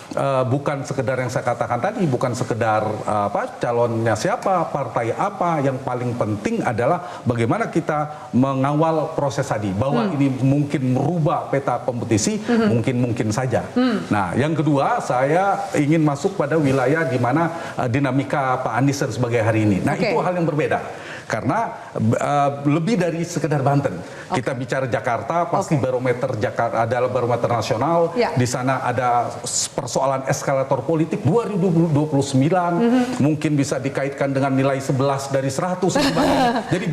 Speaker 8: bukan sekedar yang saya katakan tadi, bukan sekedar calonnya siapa, partai apa, yang paling penting adalah bagaimana kita mengawal proses tadi, bahwa ini mungkin merubah peta kompetisi, mungkin saja. Nah, yang kedua, saya ingin masuk pada wilayah di mana dinamika Pak Anies sebagai hari ini. Nah, itu hal yang berbeda. Karena lebih dari sekedar Banten. Kita bicara Jakarta, pasti barometer Jakarta adalah barometer nasional. Di sana ada persoalan eskalator politik 2029, mungkin bisa dikaitkan dengan nilai 11 dari 100. Jadi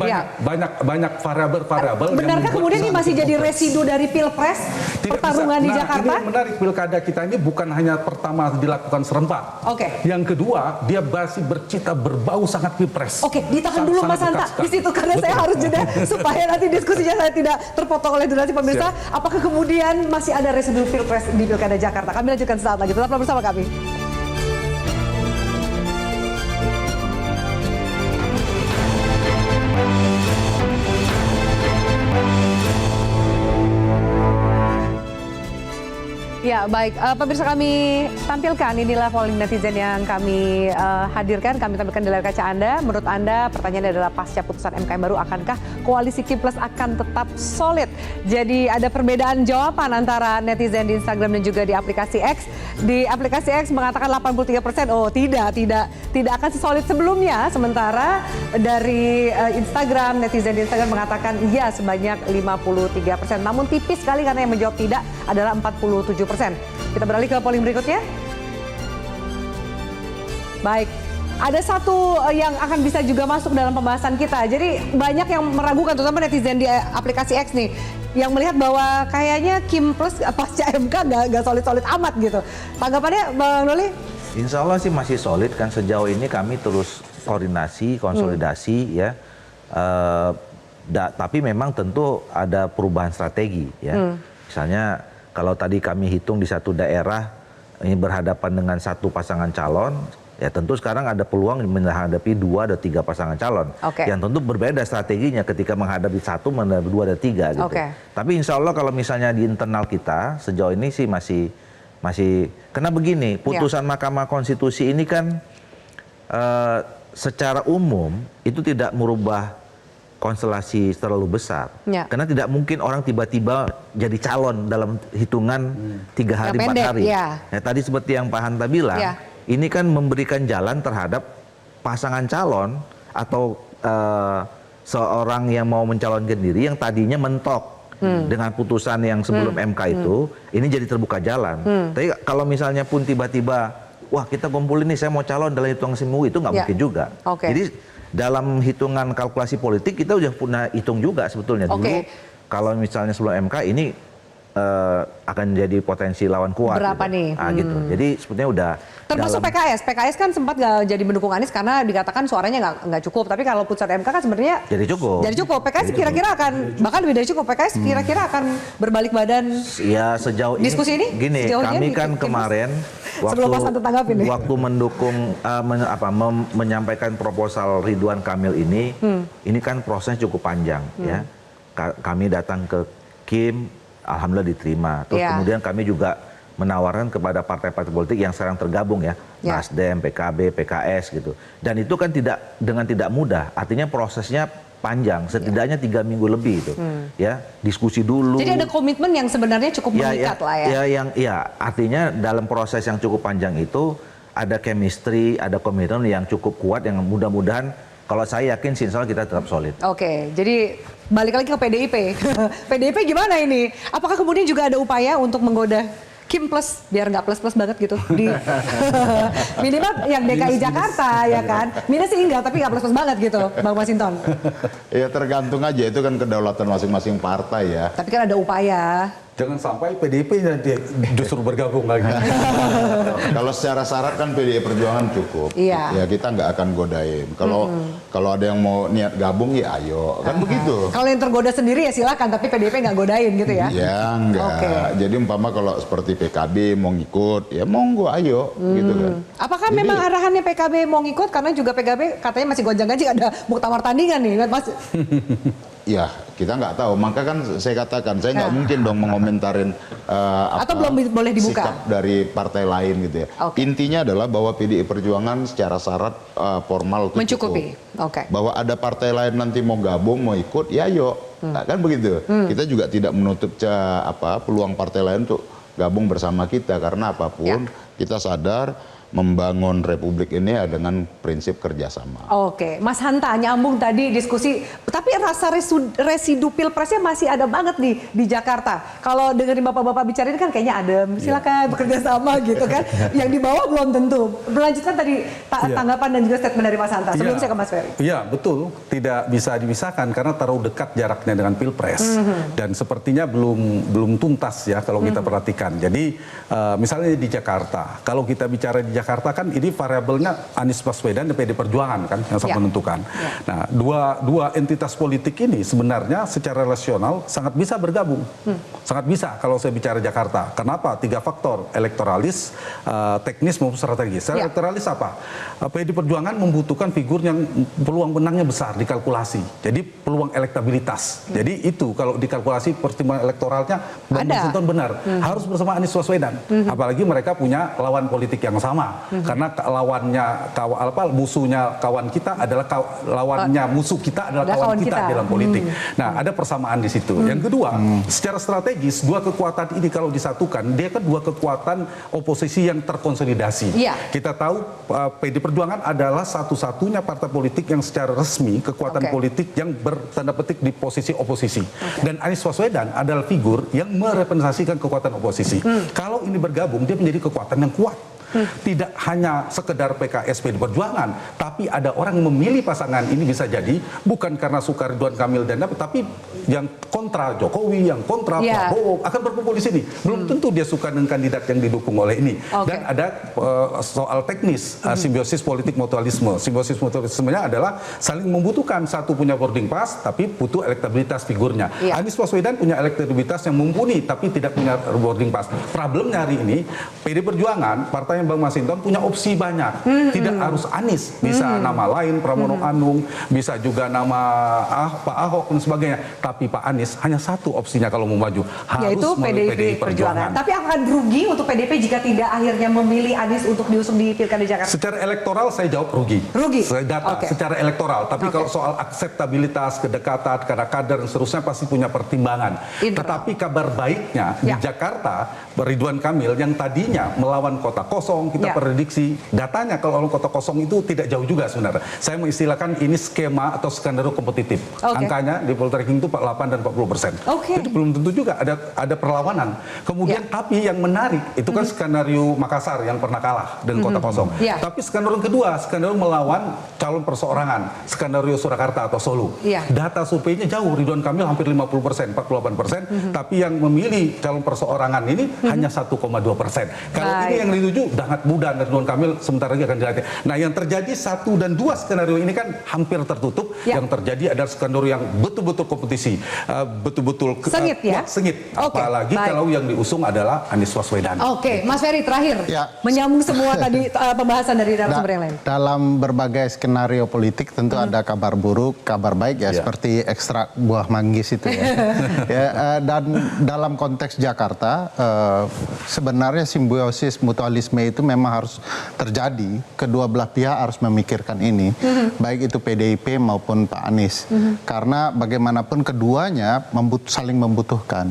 Speaker 8: banyak variabel-variabel.
Speaker 6: Benarkah kemudian ini masih jadi residu dari Pilpres, pertarungan di Jakarta?
Speaker 8: Ini menarik, pilkada kita ini bukan hanya pertama dilakukan serentak. Yang kedua, dia masih bercita berbau sangat Pilpres.
Speaker 6: Ditahan dulu Mas Hanta di situ, karena saya harus jeda supaya nanti diskusinya saya tidak terpotong oleh durasi pemirsa. Apakah kemudian masih ada residu Pilpres di Pilkada Jakarta? Kami lanjutkan sesaat lagi. Tetaplah bersama kami. Ya, baik. Pemirsa, kami tampilkan, inilah polling netizen yang kami hadirkan. Kami tampilkan di layar kaca Anda. Menurut Anda, pertanyaannya adalah pasca putusan MK yang baru, akankah koalisi Kim Plus akan tetap solid? Jadi ada perbedaan jawaban antara netizen di Instagram dan juga di aplikasi X. Di aplikasi X mengatakan 83%, tidak akan sesolid sebelumnya. Sementara dari Instagram, netizen di Instagram mengatakan iya sebanyak 53%. Namun tipis sekali karena yang menjawab tidak adalah 47%. Kita beralih ke polling berikutnya. Baik, ada satu yang akan bisa juga masuk dalam pembahasan kita. Jadi banyak yang meragukan, terutama netizen di aplikasi X nih, yang melihat bahwa kayaknya Kim Plus pasca MK nggak solid-solid amat gitu. Tanggapannya Bang Doli?
Speaker 1: Insya Allah sih masih solid kan, sejauh ini kami terus koordinasi, konsolidasi ya. Tapi memang tentu ada perubahan strategi ya. Misalnya kalau tadi kami hitung di satu daerah ini berhadapan dengan satu pasangan calon, ya tentu sekarang ada peluang menghadapi 2 atau 3 pasangan calon. Yang tentu berbeda strateginya ketika menghadapi 1, menghadapi 2 dan 3 gitu. Tapi insya Allah kalau misalnya di internal kita sejauh ini sih masih karena begini, putusan Mahkamah Konstitusi ini kan secara umum itu tidak merubah konstelasi terlalu besar, karena tidak mungkin orang tiba-tiba jadi calon dalam hitungan 3 hari 4 hari. Ya, tadi seperti yang Pak Hanta bilang, ini kan memberikan jalan terhadap pasangan calon atau seorang yang mau mencalonkan diri yang tadinya mentok dengan putusan yang sebelum MK itu, ini jadi terbuka jalan. Tapi kalau misalnya pun tiba-tiba, wah kita kumpulin nih saya mau calon dalam hitungan seminggu, itu nggak mungkin juga. Jadi dalam hitungan kalkulasi politik kita udah pernah hitung juga sebetulnya dulu kalau misalnya sebelum MK ini akan jadi potensi lawan kuat.
Speaker 6: Berapa
Speaker 1: gitu.
Speaker 6: nih?
Speaker 1: Gitu. Jadi sebetulnya udah.
Speaker 6: Termasuk PKS kan sempat nggak jadi mendukung Anies karena dikatakan suaranya nggak cukup. Tapi kalau putusan MK kan sebenarnya jadi cukup. PKS kira-kira akan bahkan lebih dari cukup. PKS kira-kira akan berbalik badan.
Speaker 1: Ya sejauh ini.
Speaker 6: Diskusi ini?
Speaker 1: Gini, kami kan kemarin waktu mendukung menyampaikan proposal Ridwan Kamil ini kan prosesnya cukup panjang ya. Kami datang ke Kim, alhamdulillah diterima. Terus kemudian kami juga menawarkan kepada partai-partai politik yang sekarang tergabung ya, Nasdem, PKB, PKS gitu. Dan itu kan tidak mudah. Artinya prosesnya panjang, setidaknya 3 minggu lebih itu. Ya, diskusi dulu.
Speaker 6: Jadi ada komitmen yang sebenarnya cukup mengikat lah ya.
Speaker 1: Artinya dalam proses yang cukup panjang itu ada chemistry, ada komitmen yang cukup kuat yang mudah-mudahan Kalau saya yakin insya Allah kita tetap solid.
Speaker 6: Oke, jadi balik lagi ke PDIP. PDIP gimana ini? Apakah kemudian juga ada upaya untuk menggoda Kim plus, biar nggak plus-plus banget gitu. Di minimal yang DKI Jakarta ya kan. Minus sih enggak, tapi nggak plus-plus banget gitu, Bang Masinton.
Speaker 3: Ya tergantung aja, itu kan kedaulatan masing-masing partai ya.
Speaker 6: Tapi kan ada upaya.
Speaker 8: Jangan sampai PDIP nanti justru bergabung lagi.
Speaker 3: Kalau secara syarat kan PDI Perjuangan cukup.
Speaker 6: Iya.
Speaker 3: Ya kita nggak akan godain. Kalau ada yang mau niat gabung ya ayo, kan begitu.
Speaker 6: Kalau yang tergoda sendiri ya silakan, tapi PDIP nggak godain gitu ya?
Speaker 3: Ya enggak.
Speaker 6: Oke.
Speaker 3: Jadi umpama kalau seperti PKB mau ngikut, ya monggo ayo, gitu kan.
Speaker 6: Apakah
Speaker 3: Jadi,
Speaker 6: memang arahannya PKB mau ngikut karena juga PKB katanya masih gonjang-ganjing ada muktamar tandingan nih, Mas?
Speaker 3: ya kita nggak tahu. Maka kan saya katakan saya nggak mungkin dong mengomentarin
Speaker 6: Atau belum boleh dibuka?
Speaker 3: sikap dari partai lain gitu ya.
Speaker 6: Oke.
Speaker 3: Intinya adalah bahwa PDI Perjuangan secara syarat formal itu
Speaker 6: Mencukupi.
Speaker 3: cukup.
Speaker 6: Oke.
Speaker 3: Bahwa ada partai lain nanti mau gabung mau ikut, ya yuk. Nah, kan begitu. Kita juga tidak menutup peluang partai lain untuk gabung bersama kita karena apapun kita sadar membangun republik ini dengan prinsip kerjasama.
Speaker 6: Oke, Mas Hanta nyambung tadi diskusi, tapi rasa residu pilpresnya masih ada banget nih di Jakarta. Kalau dengerin bapak-bapak bicara ini kan kayaknya adem, silakan bekerja sama gitu kan. Yang di bawah belum tentu. Melanjutkan tadi tanggapan dan juga statement dari Mas Hanta. Sebelum saya ke Mas Ferry.
Speaker 8: Iya betul, tidak bisa dipisahkan karena terlalu dekat jaraknya dengan pilpres dan sepertinya belum tuntas ya kalau kita perhatikan. Jadi misalnya di Jakarta, kalau kita bicara di Jakarta kan ini variabelnya Anies Baswedan dan PD Perjuangan kan yang sangat menentukan. Nah, dua entitas politik ini sebenarnya secara rasional sangat bisa bergabung. Sangat bisa kalau saya bicara Jakarta. Kenapa? 3 faktor, elektoralis, teknis maupun strategis. Secara elektoralis apa? PD Perjuangan membutuhkan figur yang peluang menangnya besar dikalkulasi. Jadi peluang elektabilitas. Jadi itu kalau dikalkulasi pertimbangan elektoralnya Bang Masinton benar. Harus bersama Anies Baswedan. Apalagi mereka punya lawan politik yang sama. Karena musuhnya kawan kita adalah lawannya musuh kita adalah kawan kita dalam politik. Nah, ada persamaan di situ. Yang kedua, secara strategis dua kekuatan ini kalau disatukan, dia kan dua kekuatan oposisi yang terkonsolidasi. Kita tahu PD Perjuangan adalah satu-satunya partai politik yang secara resmi kekuatan politik yang bertanda petik di posisi oposisi. Dan Anies Baswedan adalah figur yang merepresentasikan kekuatan oposisi. Kalau ini bergabung, dia menjadi kekuatan yang kuat. Tidak hanya sekedar PKS PD Perjuangan, tapi ada orang yang memilih pasangan ini bisa jadi bukan karena suka Ridwan Kamil dan tapi yang kontra Jokowi, yang kontra Prabowo akan berkumpul di sini. Belum tentu dia suka dengan kandidat yang didukung oleh ini. Dan ada soal teknis simbiosis politik mutualisme. Simbiosis mutualismenya adalah saling membutuhkan, satu punya boarding pass tapi butuh elektabilitas figurnya. Anies Baswedan punya elektabilitas yang mumpuni tapi tidak punya boarding pass. Problemnya hari ini PD Perjuangan, partai Bang Masinton punya opsi banyak. Tidak harus Anies, bisa nama lain Pramono Anung, bisa juga nama Pak Ahok dan sebagainya. Tapi Pak Anies hanya satu opsinya kalau mau maju, harus
Speaker 6: yaitu
Speaker 8: PDIP Perjuangan.
Speaker 6: Tapi akan rugi untuk PDIP jika tidak akhirnya memilih Anies untuk diusung di Pilkada Jakarta.
Speaker 8: Secara elektoral saya jawab rugi.
Speaker 6: Rugi.
Speaker 8: Saya data secara elektoral. Tapi kalau soal akseptabilitas, kedekatan, kader dan seterusnya pasti punya pertimbangan. Tetapi kabar baiknya di Jakarta, Ridwan Kamil yang tadinya melawan kota kosong, kita prediksi datanya kalau kota kosong itu tidak jauh juga sebenarnya. Saya mengistilahkan ini skema atau skenario kompetitif. Angkanya di poltreking itu 48 dan 40%. Jadi belum tentu juga ada perlawanan. Kemudian tapi yang menarik itu kan skenario Makassar yang pernah kalah dengan kota kosong. Tapi skenario kedua, skenario melawan calon perseorangan, skenario Surakarta atau Solo. Data surveinya jauh, Ridwan Kamil hampir 50%, 48%, tapi yang memilih calon perseorangan ini hanya 1,2%. Kalau ini yang dituju sangat mudah Ridwan Kamil sebentar lagi akan dilatih. Nah, yang terjadi 1 dan 2 skenario ini kan hampir tertutup. Yang terjadi adalah skenario yang betul-betul kompetisi, betul-betul
Speaker 6: sengit
Speaker 8: sengit. Apalagi kalau yang diusung adalah Anies Baswedan.
Speaker 6: Mas Ferry terakhir menyambung semua tadi pembahasan dari narasumber yang lain.
Speaker 7: Dalam berbagai skenario politik tentu ada kabar buruk, kabar baik seperti ekstrak buah manggis itu dan dalam konteks Jakarta sebenarnya simbiosis mutualisme itu memang harus terjadi. Kedua belah pihak harus memikirkan ini, baik itu PDIP maupun Pak Anies. Karena bagaimanapun keduanya saling membutuhkan.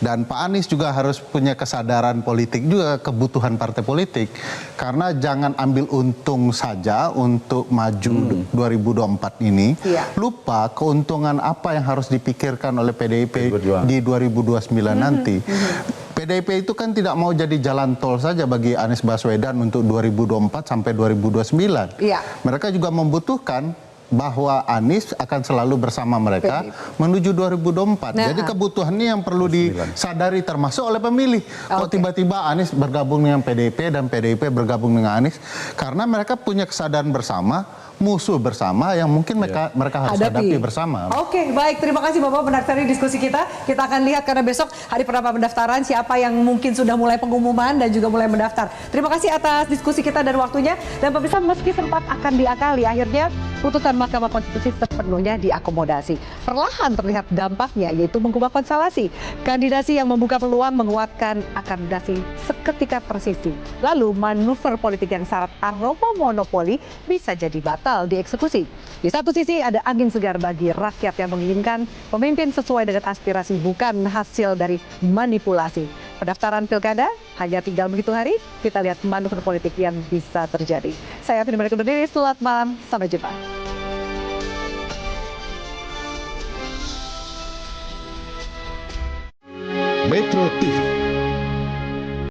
Speaker 7: Dan Pak Anies juga harus punya kesadaran politik juga, kebutuhan partai politik. Karena jangan ambil untung saja untuk maju 2024 ini. Lupa keuntungan apa yang harus dipikirkan oleh PDIP di 2029 nanti. PDIP itu kan tidak mau jadi jalan tol saja bagi Anies Baswedan untuk 2024 sampai 2029. Mereka juga membutuhkan bahwa Anies akan selalu bersama mereka menuju 2024. Jadi kebutuhan ini yang perlu disadari termasuk oleh pemilih. Kok tiba-tiba Anies bergabung dengan PDIP dan PDIP bergabung dengan Anies, karena mereka punya kesadaran bersama, musuh bersama yang mungkin mereka harus hadapi bersama.
Speaker 6: Oke, baik. Terima kasih Bapak mendaktari diskusi kita. Kita akan lihat karena besok hari pertama pendaftaran siapa yang mungkin sudah mulai pengumuman dan juga mulai mendaftar. Terima kasih atas diskusi kita dan waktunya. Dan pemirsa, meski sempat akan diakali, akhirnya putusan Mahkamah Konstitusi sepenuhnya diakomodasi. Perlahan terlihat dampaknya, yaitu mengubah konstelasi. Kandidasi yang membuka peluang menguatkan akandidasi seketika tersisi. Lalu manuver politik yang syarat aroma monopoli bisa jadi batal dieksekusi. Di satu sisi ada angin segar bagi rakyat yang menginginkan pemimpin sesuai dengan aspirasi, bukan hasil dari manipulasi. Pendaftaran pilkada hanya tinggal begitu hari, kita lihat manuver politik yang bisa terjadi. Saya Fini Malik undur diri, selamat malam, sampai jumpa.
Speaker 9: Metro TV